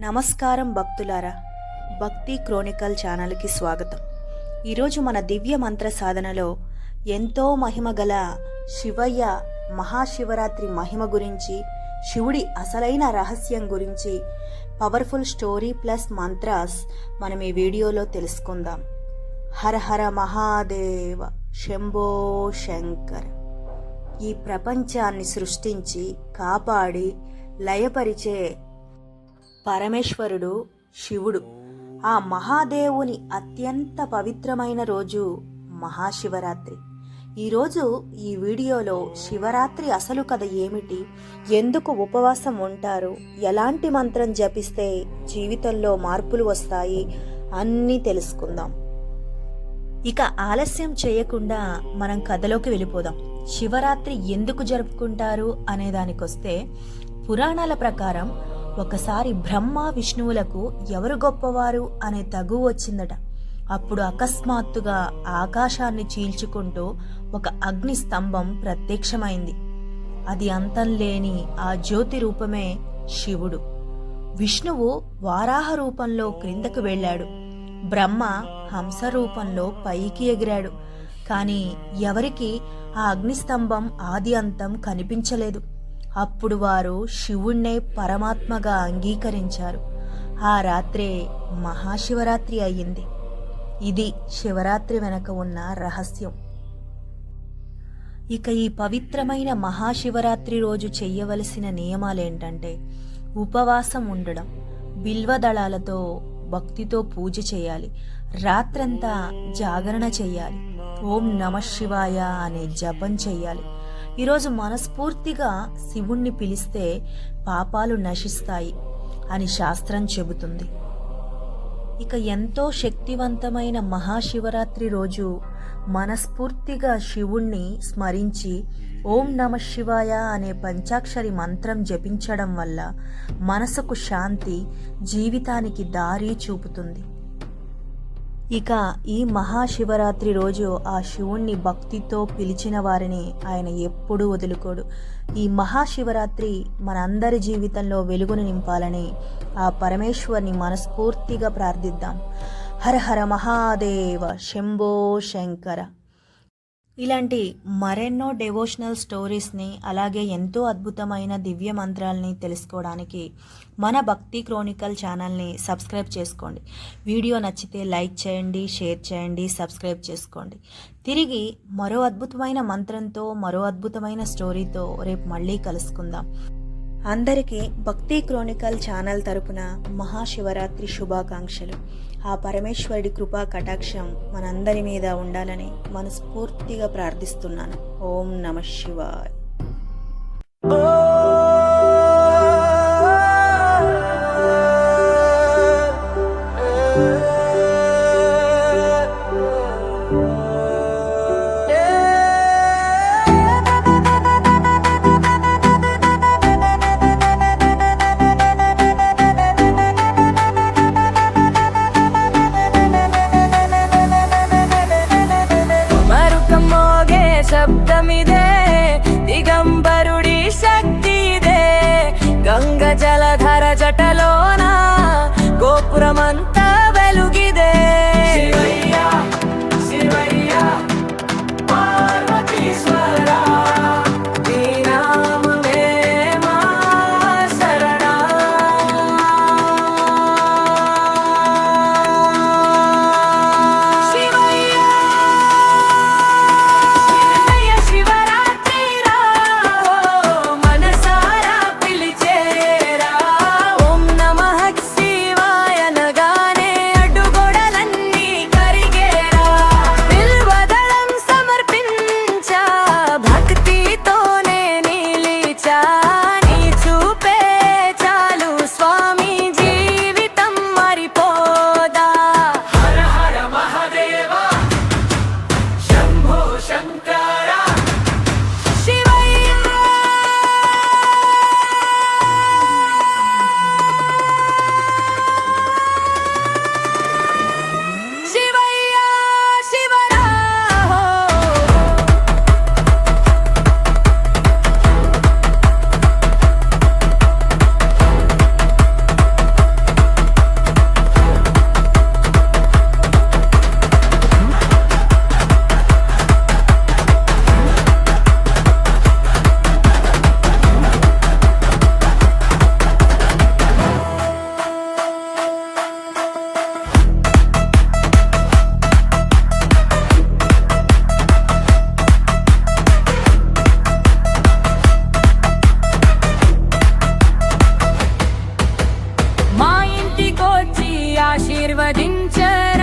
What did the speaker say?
నమస్కారం భక్తులారా, భక్తి క్రోనికల్ ఛానల్కి స్వాగతం. ఈరోజు మన దివ్య మంత్ర సాధనలో ఎంతో మహిమ గల శివయ్య మహాశివరాత్రి మహిమ గురించి, శివుడి అసలైన రహస్యం గురించి పవర్ఫుల్ స్టోరీ ప్లస్ మంత్రాస్ మనం ఈ వీడియోలో తెలుసుకుందాం. హర హర మహాదేవ శంభో శంకర. ఈ ప్రపంచాన్ని సృష్టించి కాపాడి లయపరిచే పరమేశ్వరుడు శివుడు. ఆ మహాదేవుని అత్యంత పవిత్రమైన రోజు మహాశివరాత్రి. ఈరోజు ఈ వీడియోలో శివరాత్రి అసలు కథ ఏమిటి, ఎందుకు ఉపవాసం ఉంటారు, ఎలాంటి మంత్రం జపిస్తే జీవితంలో మార్పులు వస్తాయి అన్నీ తెలుసుకుందాం. ఇక ఆలస్యం చేయకుండా మనం కథలోకి వెళ్ళిపోదాం. శివరాత్రి ఎందుకు జరుపుకుంటారు అనే దానికొస్తే, పురాణాల ప్రకారం ఒకసారి బ్రహ్మ విష్ణువులకు ఎవరు గొప్పవారు అనే తగు వచ్చిందట. అప్పుడు అకస్మాత్తుగా ఆకాశాన్ని చీల్చుకుంటూ ఒక అగ్ని స్తంభం ప్రత్యక్షమైంది. అది అంతం లేని ఆ జ్యోతి రూపమే శివుడు. విష్ణువు వారాహ రూపంలో క్రిందకు వెళ్ళాడు, బ్రహ్మ హంస రూపంలో పైకి ఎగిరాడు. కానీ ఎవరికి ఆ అగ్నిస్తంభం ఆది అంతం కనిపించలేదు. అప్పుడు వారు శివుణ్ణే పరమాత్మగా అంగీకరించారు. ఆ రాత్రే మహాశివరాత్రి అయ్యింది. ఇది శివరాత్రి వెనక ఉన్న రహస్యం. ఇక ఈ పవిత్రమైన మహాశివరాత్రి రోజు చెయ్యవలసిన నియమాలేంటంటే, ఉపవాసం ఉండడం, బిల్వదళాలతో భక్తితో పూజ చేయాలి, రాత్రంతా జాగరణ చెయ్యాలి, ఓం నమః శివాయ అనే జపం చెయ్యాలి. ఈరోజు మనస్ఫూర్తిగా శివుణ్ణి పిలిస్తే పాపాలు నశిస్తాయి అని శాస్త్రం చెబుతుంది. ఇక ఎంతో శక్తివంతమైన మహాశివరాత్రి రోజు మనస్ఫూర్తిగా శివుణ్ణి స్మరించి ఓం నమః శివాయ అనే పంచాక్షరి మంత్రం జపించడం వల్ల మనసుకు శాంతి, జీవితానికి దారి చూపుతుంది. ఇక ఈ మహాశివరాత్రి రోజు ఆ శివుణ్ణి భక్తితో పిలిచిన వారిని ఆయన ఎప్పుడూ వదులుకోడు. ఈ మహాశివరాత్రి మనందరి జీవితంలో వెలుగును నింపాలని ఆ పరమేశ్వరుని మనస్ఫూర్తిగా ప్రార్థిద్దాం. హర హర మహాదేవ శంభో శంకర. ఇలాంటి మరెన్నో డెవోషనల్ స్టోరీస్ని, అలాగే ఎంతో అద్భుతమైన దివ్య మంత్రాలని తెలుసుకోవడానికి మన భక్తి క్రోనికల్ ఛానల్ని సబ్స్క్రైబ్ చేసుకోండి. వీడియో నచ్చితే లైక్ చేయండి, షేర్ చేయండి, సబ్స్క్రైబ్ చేసుకోండి. తిరిగి మరో అద్భుతమైన మంత్రంతో, మరో అద్భుతమైన స్టోరీతో రేపు మళ్ళీ కలుసుకుందాం. అందరికీ భక్తి క్రోనికల్ ఛానల్ తరపున మహాశివరాత్రి శుభాకాంక్షలు. ఆ పరమేశ్వరుడి కృపా కటాక్షం మనందరి మీద ఉండాలని మనస్ఫూర్తిగా ప్రార్థిస్తున్నాను. ఓం నమః శివాయ. శబ్దమిదే దిగంబరుడి శక్తిదే, గంగ జలధర జటలోన గోపురమంతా వెలుగిదే. శివయ్య శివయ్య పార్వతీశ్వర, నీ నామమే మా శరణ. మనసారా పిలిచేరా, ఓం నమః శివాయ నగా నిర్వహించరా